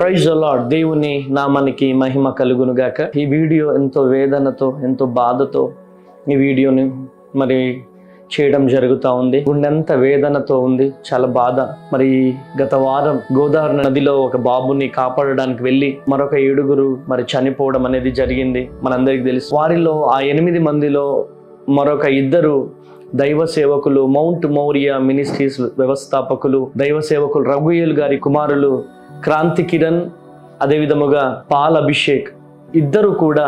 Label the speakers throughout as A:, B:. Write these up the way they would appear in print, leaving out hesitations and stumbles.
A: Praise the lord. దేవుని నామానికి మహిమ కలుగును గాక. ఈ వీడియో ఎంతో వేదనతో, ఎంతో బాధతో ఈ వీడియోని మరి చేయడం జరుగుతూ ఉంది. గుండెంత వేదనతో ఉంది, చాలా బాధ. మరి గత వారం గోదావరి నదిలో ఒక బాబుని కాపాడడానికి వెళ్ళి మరొక 7 మరి చనిపోవడం అనేది జరిగింది, మనందరికి తెలుసు. వారిలో ఆ 8 మందిలో మరొక 2 దైవ సేవకులు, మౌంట్ మౌరియా మినిస్ట్రీస్ వ్యవస్థాపకులు, దైవ సేవకులు రఘుయేల్ గారి కుమారులు క్రాంతి కిరణ్, అదే విధముగా పాల్ అభిషేక్, 2 కూడా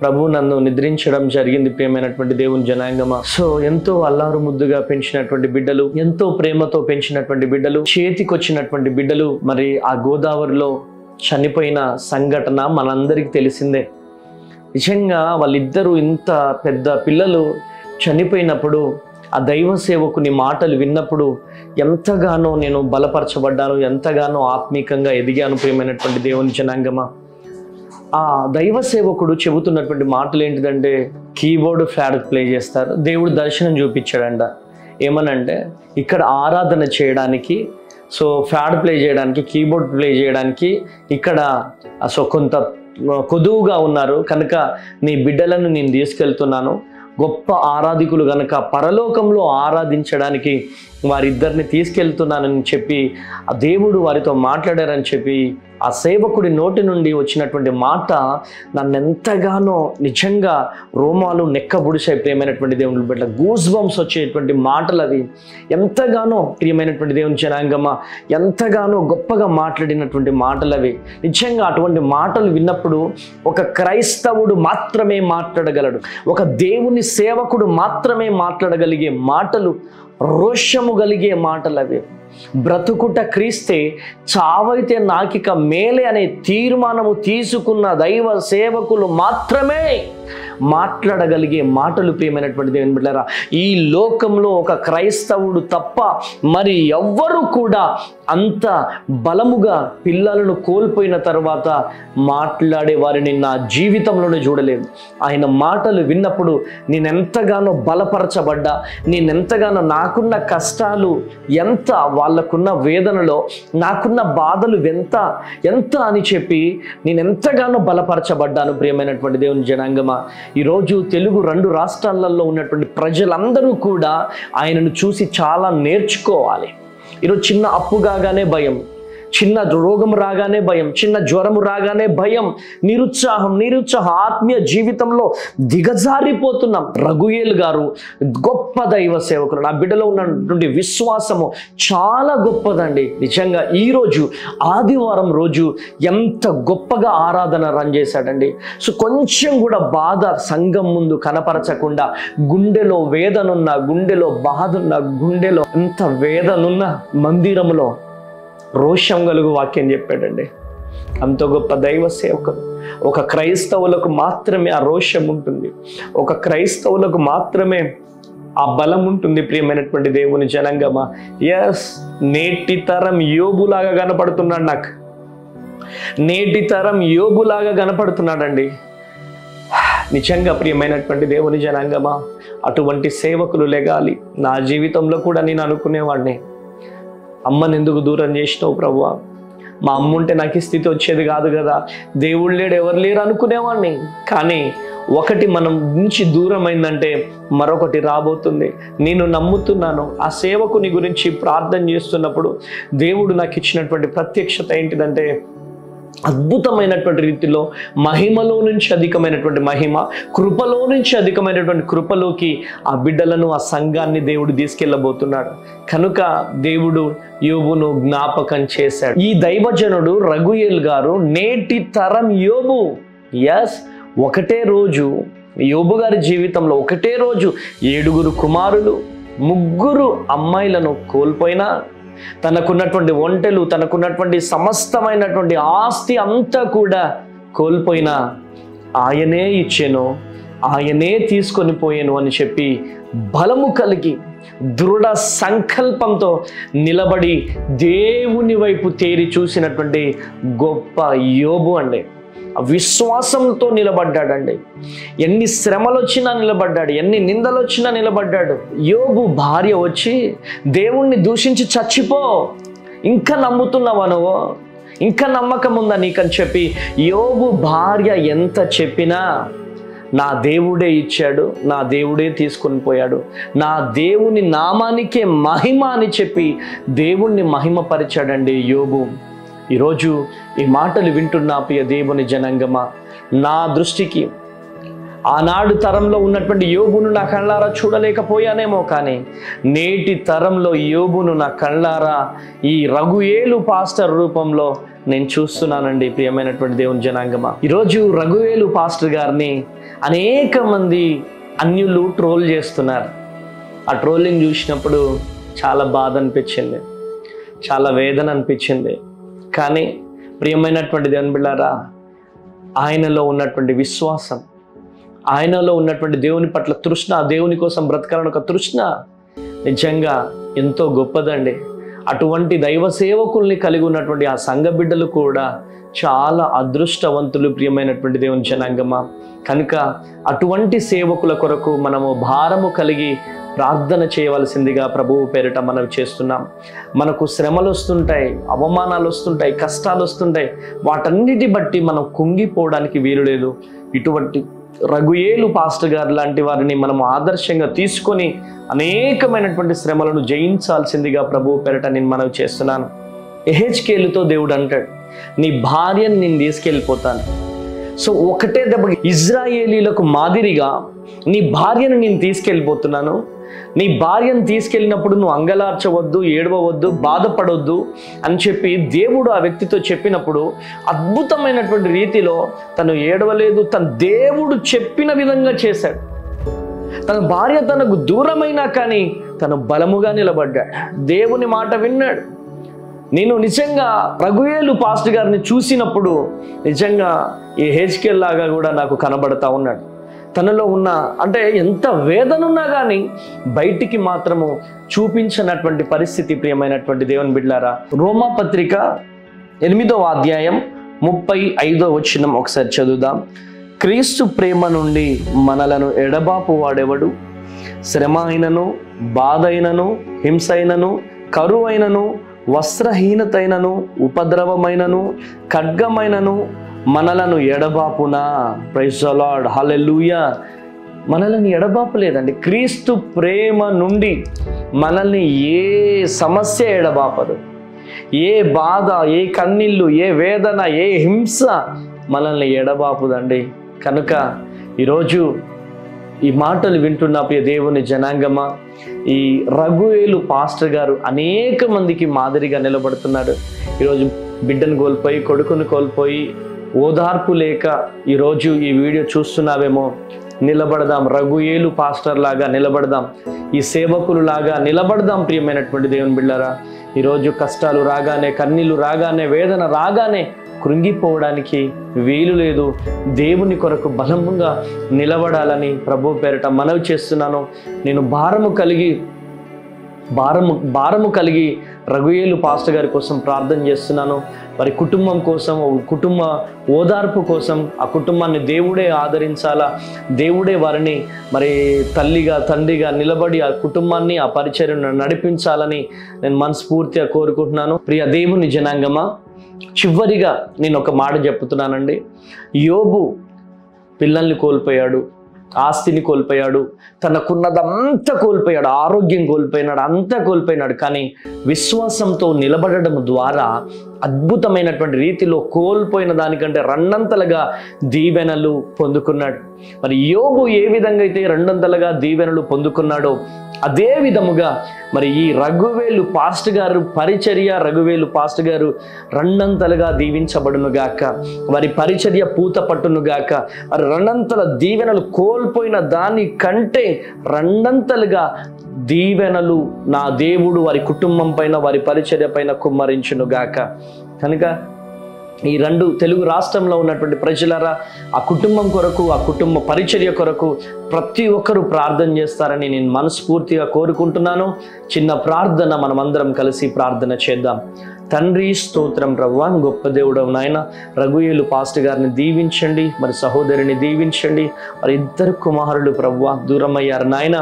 A: ప్రభు నన్ను నిద్రించడం జరిగింది. ప్రియమైనటువంటి దేవుని జనాంగమా, సో ఎంతో అల్లారు ముద్దుగా పెంచినటువంటి బిడ్డలు, ఎంతో ప్రేమతో పెంచినటువంటి బిడ్డలు, చేతికొచ్చినటువంటి బిడ్డలు మరి ఆ గోదావరిలో చనిపోయిన సంఘటన మనందరికీ తెలిసిందే. నిజంగా వాళ్ళిద్దరూ ఇంత పెద్ద పిల్లలు చనిపోయినప్పుడు ఆ దైవ సేవకుని మాటలు విన్నప్పుడు ఎంతగానో నేను బలపరచబడ్డాను, ఎంతగానో ఆత్మీకంగా ఎదిగాను. ప్రియమైనటువంటి దేవుని జనాంగమా, ఆ దైవ సేవకుడు చెబుతున్నటువంటి మాటలు ఏంటిదంటే, కీబోర్డ్ ఫ్లాడ్ ప్లే చేస్తారు. దేవుడు దర్శనం చూపించాడంట. ఏమనంటే, ఇక్కడ ఆరాధన చేయడానికి, సో ఫ్లాడ్ ప్లే చేయడానికి, కీబోర్డ్ ప్లే చేయడానికి ఇక్కడ సో కొంత కొదువుగా ఉన్నారు కనుక నీ బిడ్డలను నేను తీసుకెళ్తున్నాను. గొప్ప ఆరాధికులు గనక పరలోకంలో ఆరాధించడానికి వారిద్దరిని తీసుకెళ్తున్నానని చెప్పి ఆ దేవుడు వారితో మాట్లాడారని చెప్పి ఆ సేవకుడి నోటి నుండి వచ్చినటువంటి మాట నన్ను ఎంతగానో నిజంగా రోమాలు నెక్కబుడిసాయి. ప్రియమైనటువంటి దేవుని బిడ్డ, గూస్ బంప్స్ వచ్చేటువంటి మాటలు అవి. ఎంతగానో ప్రియమైనటువంటి దేవుని జనాంగమా, ఎంతగానో గొప్పగా మాట్లాడినటువంటి మాటలు అవి. నిజంగా అటువంటి మాటలు విన్నప్పుడు ఒక క్రైస్తవుడు మాత్రమే మాట్లాడగలడు, ఒక దేవుని సేవకుడు మాత్రమే మాట్లాడగలిగే మాటలు, రోషము కలిగే మాటలు అవి. బ్రతుకుట క్రీస్తే, చావైతే నాకిక మేలే అనే తీర్మానము తీసుకున్న దైవ సేవకులు మాత్రమే మాట్లాడగలిగే మాటలు. ప్రియమైనటువంటి దేవుని బిడ్డలారా, ఈ లోకంలో ఒక క్రైస్తవుడు తప్ప మరి ఎవ్వరూ కూడా అంత బలముగా పిల్లలను కోల్పోయిన తర్వాత మాట్లాడే వారిని నా జీవితంలోనే చూడలేదు. ఆయన మాటలు విన్నప్పుడు నేనెంతగానో బలపరచబడ్డా, నేనెంతగానో నాకున్న కష్టాలు ఎంత, వాళ్ళకున్న వేదనలో నాకున్న బాధలు ఎంత అని చెప్పి నేనెంతగానో బలపరచబడ్డాను. ప్రియమైనటువంటి దేవుని జనాంగమా, ఈరోజు తెలుగు 2 రాష్ట్రాలలో ఉన్నటువంటి ప్రజలందరూ కూడా ఆయనను చూసి చాలా నేర్చుకోవాలి. ఈరోజు చిన్న అప్పు కాగానే భయం, చిన్న రోగం రాగానే భయం, చిన్న జ్వరము రాగానే భయం, నిరుత్సాహం ఆత్మీయ జీవితంలో దిగజారిపోతున్నాం. రఘుయేల్ గారు గొప్ప దైవ సేవకులు. నా బిడ్డలో ఉన్నటువంటి విశ్వాసము చాలా గొప్పదండి. నిజంగా ఈరోజు ఆదివారం రోజు ఎంత గొప్పగా ఆరాధన రన్ చేశాడండి. సో కొంచెం కూడా బాధ సంఘం ముందు కనపరచకుండా, గుండెలో వేదనున్న, గుండెలో బాధున్న, గుండెలో ఎంత వేదనున్న మందిరంలో రోషం కలుగు వాక్యం చెప్పాడండి. అంత గొప్ప దైవ సేవకులు. ఒక క్రైస్తవులకు మాత్రమే ఆ రోషం ఉంటుంది, ఒక క్రైస్తవులకు మాత్రమే ఆ బలం ఉంటుంది. ప్రియమైనటువంటి దేవుని జనాంగమా, ఎస్, నేటి తరం యోబులాగా కనపడుతున్నాడు. నాకు నేటి తరం యోబులాగా కనపడుతున్నాడండి. నిజంగా ప్రియమైనటువంటి దేవుని జనాంగమా, అటువంటి సేవకులు లెగాలి. నా జీవితంలో కూడా నేను అనుకునేవాడిని, అమ్మని ఎందుకు దూరం చేసినావు ప్రభువా, మా అమ్మ ఉంటే నాకు ఈ స్థితి వచ్చేది కాదు కదా, దేవుడు లేడు, ఎవరు లేరు అనుకునేవాడిని. కానీ ఒకటి మనం నుంచి దూరం అయిందంటే మరొకటి రాబోతుంది. నేను నమ్ముతున్నాను. ఆ సేవకుని గురించి ప్రార్థన చేస్తున్నప్పుడు దేవుడు నాకు ఇచ్చినటువంటి ప్రత్యక్షత ఏంటిదంటే, అద్భుతమైనటువంటి రీతిలో మహిమలో నుంచి అధికమైనటువంటి మహిమ, కృపలో నుంచి అధికమైనటువంటి కృపలోకి ఆ బిడ్డలను, ఆ సంఘాన్ని దేవుడు తీసుకెళ్ళబోతున్నాడు. కనుక దేవుడు యోబును జ్ఞాపకం చేశాడు. ఈ దైవజనుడు రఘుయేల్ గారు నేటి తరం యోబు. ఎస్, ఒకటే రోజు యోబు గారి జీవితంలో, ఒకటే రోజు 7 కుమారులు, 3 అమ్మాయిలను కోల్పోయినా, తనకున్నటువంటి ఒంటెలు, తనకున్నటువంటి సమస్తమైనటువంటి ఆస్తి అంతా కూడా కోల్పోయినా ఆయనే ఇచ్చాను, ఆయనే తీసుకొని పోయాను అని చెప్పి బలము కలిగి దృఢ సంకల్పంతో నిలబడి దేవుని వైపు తేరి చూసినటువంటి గొప్ప యోబు అండి. విశ్వాసంతో నిలబడ్డాడండి. ఎన్ని శ్రమలు వచ్చినా నిలబడ్డాడు, ఎన్ని నిందలు వచ్చినా నిలబడ్డాడు. యోబు భార్య వచ్చి దేవుణ్ణి దూషించి చచ్చిపో, ఇంకా నమ్ముతున్నావా నువ్వు, ఇంకా నమ్మకం ఉందా నీకని చెప్పి యోబు భార్య ఎంత చెప్పినా నా దేవుడే ఇచ్చాడు, నా దేవుడే తీసుకొని పోయాడు, నా దేవుని నామానికే మహిమ అని చెప్పి దేవుణ్ణి మహిమపరిచాడండి యోబు. ఈరోజు ఈ మాటలు వింటున్న ప్రియ దేవుని జనాంగమా, నా దృష్టికి ఆనాడు తరంలో ఉన్నటువంటి యోబును నా కళ్ళారా చూడలేకపోయానేమో, కానీ నేటి తరంలో యోబును నా కళ్ళారా ఈ రఘుయేలు పాస్టర్ రూపంలో నేను చూస్తున్నానండి. ప్రియమైనటువంటి దేవుని జనాంగమా, ఈరోజు రఘుయేలు పాస్టర్ గారిని అనేక మంది అన్యులు ట్రోల్ చేస్తున్నారు. ఆ ట్రోలింగ్ చూసినప్పుడు చాలా బాధ అనిపించింది, చాలా వేదన అనిపించింది. కానీ ప్రియమైనటువంటి దేవుని బిడ్డలారా, ఆయనలో ఉన్నటువంటి విశ్వాసం, ఆయనలో ఉన్నటువంటి దేవుని పట్ల తృష్ణ, దేవుని కోసం బ్రతకాలని ఒక తృష్ణ నిజంగా ఎంతో గొప్పదండి. అటువంటి దైవ సేవకుల్ని కలిగి ఉన్నటువంటి ఆ సంఘ బిడ్డలు కూడా చాలా అదృష్టవంతులు. ప్రియమైనటువంటి దేవుని జనాంగమా, కనుక అటువంటి సేవకుల కొరకు మనము భారము కలిగి ప్రార్థన చేయవలసిందిగా ప్రభువు పేరిట మనవి చేస్తున్నాం. మనకు శ్రమలు వస్తుంటాయి, అవమానాలు వస్తుంటాయి, కష్టాలు వస్తుంటాయి. వాటన్నిటి బట్టి మనం కుంగిపోవడానికి వీలు లేదు. ఇటువంటి రఘుయేలు పాస్టర్ గారు లాంటి వారిని మనం ఆదర్శంగా తీసుకొని అనేకమైనటువంటి శ్రమలను జయించాల్సిందిగా ప్రభువు పేరిట నేను మనవి చేస్తున్నాను. యెహెజ్కేలుతో దేవుడు అంటాడు, నీ భార్యను నేను తీసుకెళ్ళిపోతాను. సో ఒకటే దెబ్బ ఇజ్రాయేలీలకు మాదిరిగా నీ భార్యను నేను తీసుకెళ్ళిపోతున్నాను. నీ భార్యను తీసుకెళ్ళినప్పుడు నువ్వు అంగలార్చవద్దు, ఏడవవద్దు, బాధపడవద్దు అని చెప్పి దేవుడు ఆ వ్యక్తితో చెప్పినప్పుడు అద్భుతమైనటువంటి రీతిలో తను ఏడవలేదు, తన దేవుడు చెప్పిన విధంగా చేశాడు. తన భార్య తనకు దూరమైనా కానీ తను బలముగా నిలబడ్డాడు, దేవుని మాట విన్నాడు. నేను నిజంగా రఘుయేలు పాస్టర్ గారిని చూసినప్పుడు నిజంగా ఈ యెహెజ్కేలు లాగా కూడా నాకు కనబడతా ఉన్నాడు. తనలో ఉన్న అంటే ఎంత వేదన ఉన్నా కానీ బయటికి మాత్రము చూపించినటువంటి పరిస్థితి. ప్రియమైనటువంటి దేవుని బిడ్డలారా, రోమా పత్రిక 8వ అధ్యాయం 35వ వచనం ఒకసారి చదువుదాం. క్రీస్తు ప్రేమ నుండి మనలను ఎడబాపు వాడెవడు? శ్రమ అయినను, బాధ అయినను, హింస అయినను, కరువు అయినను, వస్త్రహీనతైనను, ఉపద్రవమైనను, ఖడ్గమైనను మనలను ఎడబాపునా? ప్రైజ్ ది లార్డ్, హల్లెలూయా. మనల్ని ఎడబాపలేదండి. క్రీస్తు ప్రేమ నుండి మనల్ని ఏ సమస్య ఎడబాపదు. ఏ బాధ, ఏ కన్నీళ్ళు, ఏ వేదన, ఏ హింస మనల్ని ఎడబాపుదండి. కనుక ఈరోజు ఈ మాటలు వింటున్న ప్రియ దేవుని జనాంగమా, ఈ రఘుయేలు పాస్టర్ గారు అనేక మందికి మాదిరిగా నిలబడుతున్నాడు. ఈరోజు బిడ్డను కోల్పోయి, కొడుకును కోల్పోయి, ఓదార్పు లేక ఈరోజు ఈ వీడియో చూస్తున్నావేమో. నిలబడదాం, రఘుయేలు పాస్టర్ లాగా నిలబడదాం, ఈ సేవకులు లాగా నిలబడదాం. ప్రియమైనటువంటి దేవుని బిడ్డలారా, ఈరోజు కష్టాలు రాగానే, కన్నీళ్ళు రాగానే, వేదన రాగానే కృంగిపోవడానికి వీలు లేదు. దేవుని కొరకు బలంగా నిలబడాలని ప్రభు పేరిట మనవి చేస్తున్నాను. నేను భారము కలిగి రఘుయేలు పాస్టర్ గారి కోసం ప్రార్థన చేస్తున్నాను. వారి కుటుంబం కోసం, కుటుంబ ఓదార్పు కోసం, ఆ కుటుంబాన్ని దేవుడే ఆదరించాలా, దేవుడే వారిని మరి తల్లిగా, తండ్రిగా నిలబడి ఆ కుటుంబాన్ని, ఆ పరిచర్యను నడిపించాలని నేను మనస్ఫూర్తిగా కోరుకుంటున్నాను. ప్రియ దేవుని జనాంగమా, చివరిగా నేను ఒక మాట చెప్తున్నానండి. యోబు పిల్లల్ని కోల్పోయాడు, ఆస్తిని కోల్పోయాడు, తనకున్నదంతా కోల్పోయాడు, ఆరోగ్యం కోల్పోయినాడు, అంతా కోల్పోయినాడు. కానీ విశ్వాసంతో నిలబడడం ద్వారా అద్భుతమైనటువంటి రీతిలో కోల్పోయిన దానికంటే రెండంతలుగా దీవెనలు పొందుకున్నాడు. మరి యోబు ఏ విధంగా అయితే రెండంతలుగా దీవెనలు పొందుకున్నాడో అదే విధముగా మరి ఈ రఘువేలు పాస్టర్ గారు పరిచర్య, రఘువేలు పాస్టర్ గారు రెండంతలుగా దీవించబడును గాక, వారి పరిచర్య పూత పట్టును గాక. మరి రెండంతల దీవెనలు కోల్పోయిన దాని కంటే రెండంతలుగా దీవెనలు నా దేవుడు వారి కుటుంబం పైన, వారి పరిచర్య పైన కుమ్మరించును గాక. కనుక ఈ రెండు తెలుగు రాష్ట్రంలో ఉన్నటువంటి ప్రజలారా, ఆ కుటుంబం కొరకు, ఆ కుటుంబ పరిచర్య కొరకు ప్రతి ఒక్కరూ ప్రార్థన చేస్తారని నేను మనస్ఫూర్తిగా కోరుకుంటున్నాను. చిన్న ప్రార్థన మనమందరం కలిసి ప్రార్థన చేద్దాం. తండ్రి స్తోత్రం ప్రభువా, గొప్ప దేవుడవు నాయన. రఘుయేలు పాస్టర్ గారిని దీవించండి, మరి సహోదరిని దీవించండి. మరి ఇద్దరు కుమారులు ప్రభువా దూరమయ్యారు నాయన.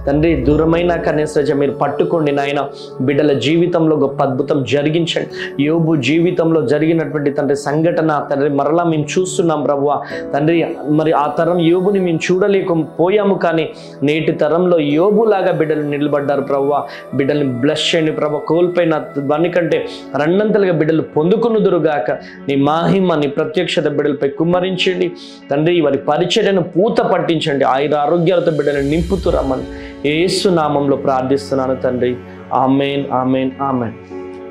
A: తండ్రి దూరమైన కనీస మీరు పట్టుకోండి నాయన. బిడ్డల జీవితంలో గొప్ప అద్భుతం జరిగించండి. యోబు జీవితంలో జరిగినటువంటి తండ్రి సంఘటన తండ్రి మరలా మేము చూస్తున్నాం ప్రభువా. తండ్రి మరి ఆ తరం యోబుని మేము చూడలేకపోయాము, కానీ నేటి తరంలో యోబులాగా బిడ్డలు నిలబడ్డారు ప్రభువా. బిడ్డల్ని బ్లెస్ చేయండి ప్రభు. కోల్పోయిన దానికంటే రెండంతలుగా బిడ్డలు పొందుకునుదురుగాక. నీ మహిమ నీ ప్రత్యక్షత బిడ్డలపై కుమ్మరించండి తండ్రి. వారి పరిచర్యను పూత పట్టించండి. ఆయుర ఆరోగ్యాలతో బిడ్డలను నింపుతూ రమ్మని యేసు నామంలో ప్రార్థిస్తున్నాను తండ్రి. Amen, amen, amen.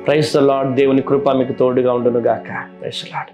A: Praise the lord. దేవుని కృప మీకు తోడుగా ఉండును గాక. Praise the lord.